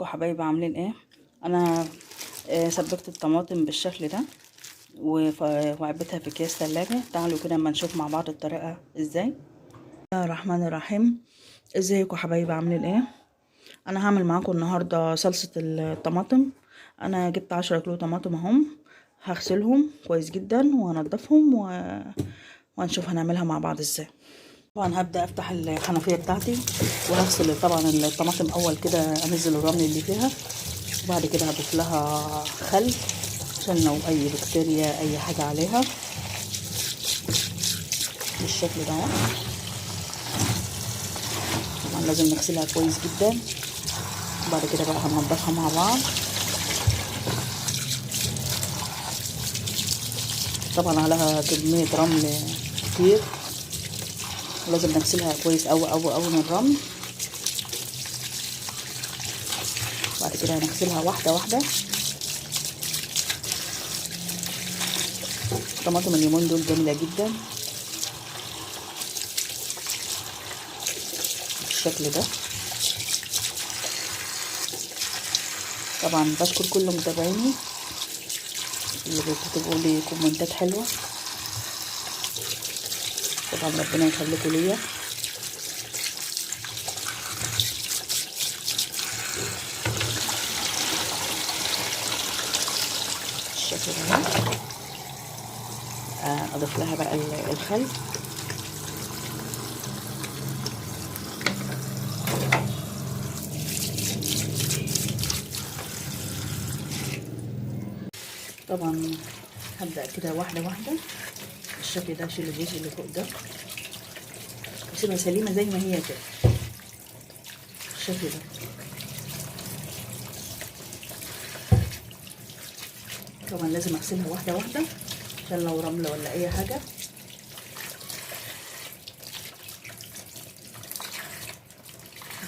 ازيكم حبايبي عاملين ايه؟ انا سبكت الطماطم بالشكل ده وعبيتها في اكياس ثلاجه. تعالوا كده اما نشوف مع بعض الطريقه ازاي. بسم الله الرحمن الرحيم. ازيكم حبايبي عاملين ايه؟ انا هعمل معاكم النهارده صلصه الطماطم. انا جبت 10 كيلو طماطم اهم، هغسلهم كويس جدا وهنضفهم وهنشوف هنعملها مع بعض ازاي. طبعا هبدا افتح الحنفيه بتاعتي وهغسل طبعا الطماطم اول كده، انزل الرمل اللي فيها، وبعد كده هضيف لها خل عشان لو اي بكتيريا اي حاجه عليها بالشكل ده. طبعا لازم نغسلها كويس جدا، وبعد كده بقى هننضفها مع بعض. طبعا عليها كميه رمل كتير، ولازم نغسلها كويس قوي من الرمل. بعد كده هنغسلها واحده واحده. طماطم الليمون دول جميله جدا بالشكل ده. طبعا بشكر كل متابعيني اللي بتكتبوا لي كومنتات حلوه، طبعا ربنا يخليكم ليا. بالشكل ده اضيف لها بقى الخل. طبعا هبدأ كده واحدة واحدة بالشكل ده. اشيل الجزء اللي فوق ده واسيبها سليمة زي ما هي كده بالشكل ده. طبعا لازم اغسلها واحدة واحدة عشان لو رملة ولا اي حاجة.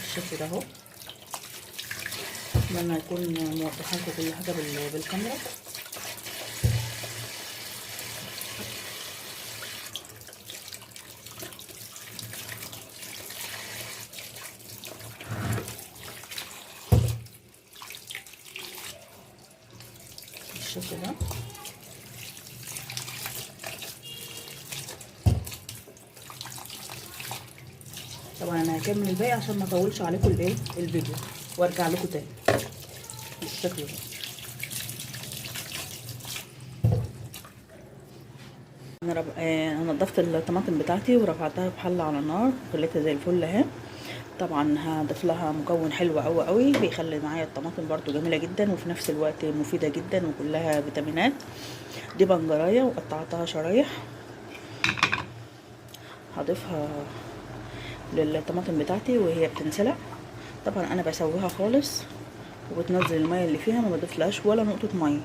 بالشكل ده اهو. اتمنى اكون موضحه لكم كل حاجة بالكاميرا. بالشكل ده. طبعا انا هكمل الباقي عشان ما اطولش عليكم الفيديو وارجع لكم تاني بالشكل ده. انا نضفت الطماطم بتاعتي ورفعتها بحله على النار وخليتها زي الفل اهي. طبعا هضيف لها مكون حلو قوي بيخلي معايا الطماطم برضو جميله جدا وفي نفس الوقت مفيده جدا وكلها فيتامينات. دي بنجرايه وقطعتها شرايح، هضيفها للطماطم بتاعتي وهي بتنسلق. طبعا انا بسويها خالص وبتنزل الميه اللي فيها، ما بضيفلهاش ولا نقطه ميه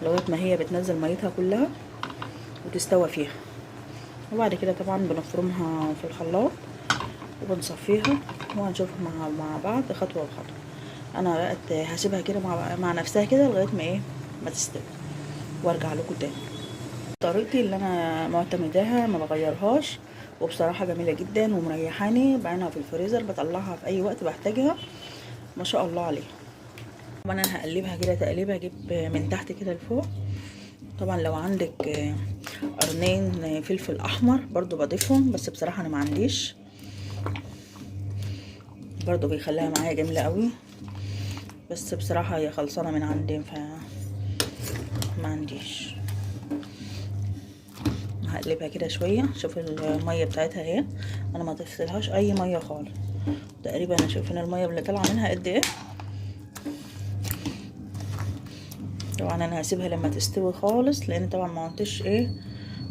لغايه ما هي بتنزل ميتها كلها وتستوى فيها. وبعد كده طبعا بنفرمها في الخلاط وبنصفيها وهنشوفها مع بعض خطوه بخطوه. انا بقت هسيبها كده مع نفسها كده لغايه ما تستوي وارجع لكم تاني. طريقتي اللي انا معتمداها ما بغيرهاش، وبصراحه جميله جدا ومريحاني. بعينها في الفريزر بطلعها في اي وقت بحتاجها، ما شاء الله عليها. طبعا انا هقلبها كده تقليبه، اجيب من تحت كده لفوق. طبعا لو عندك قرنين فلفل احمر برضو بضيفهم، بس بصراحه انا ما عنديش، برضو بيخليها معايا جميله قوي، بس بصراحه هي خلصانه من عندي ما عنديش. هقلبها كده شويه. شوف الميه بتاعتها اهي، انا ما ضفتلهاش اي ميه خالص تقريبا. انا شايف ان الميه اللي طالعه منها قد ايه. طبعا انا هسيبها لما تستوي خالص، لان طبعا ما كنتش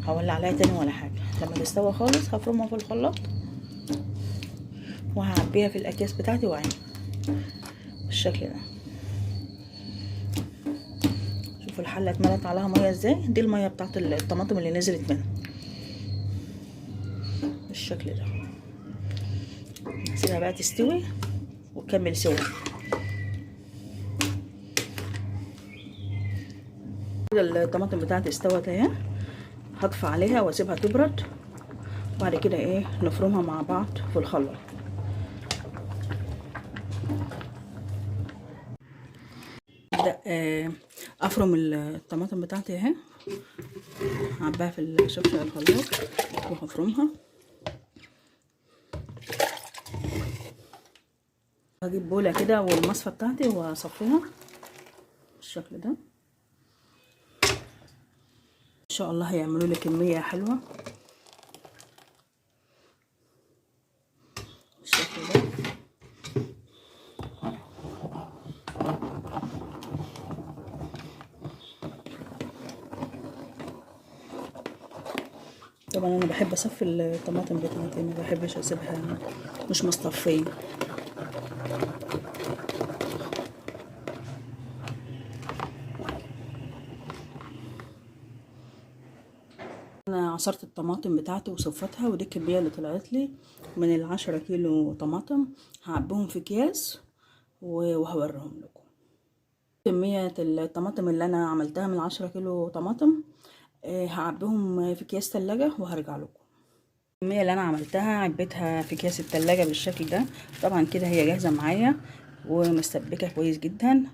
هولع عليها تاني ولا حاجه. لما تستوي خالص هفرمها في الخلاط وهعبيها في الاكياس بتاعتي وعين بالشكل ده. شوفوا الحله اتملت عليها ميه ازاي. دي الميه بتاعت الطماطم اللي نزلت منها بالشكل ده. هسيبها بقى تستوي وتكمل سوا. كده الطماطم بتاعتي استوت اهي، هطفي عليها واسيبها تبرد، وبعد كده نفرمها مع بعض في الخلاط. هبدأ افرم الطماطم بتاعتي اهي، هعبيها في الشفشة الخلاط وهفرمها. هجيب بولة كده والمصفى بتاعتي واصفيها بالشكل ده. ان شاء الله هيعملوا لي كمية حلوة بالشكل ده. طبعا انا بحب اصفي الطماطم بتاعتي، ما بحبش اسيبها مش مصطفيه. انا عصرت الطماطم بتاعتي وصفتها، ودي الكميه اللي طلعت لي من ال10 كيلو طماطم. هعبيهم في اكياس وهوريهم لكم. كميه الطماطم اللي انا عملتها من 10 كيلو طماطم هعبيهم في اكياس تلاجة وهرجع لكم. الكميه اللي انا عملتها عبيتها في اكياس التلاجة بالشكل ده. طبعا كده هي جاهزه معايا ومستبكه كويس جدا.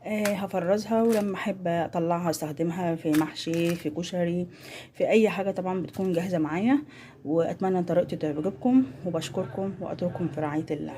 هفرزها، ولما احب اطلعها استخدمها في محشي، في كشري، في اي حاجه طبعا بتكون جاهزه معايا. واتمنى ان طريقتي تعجبكم، وبشكركم واترككم في رعايه الله.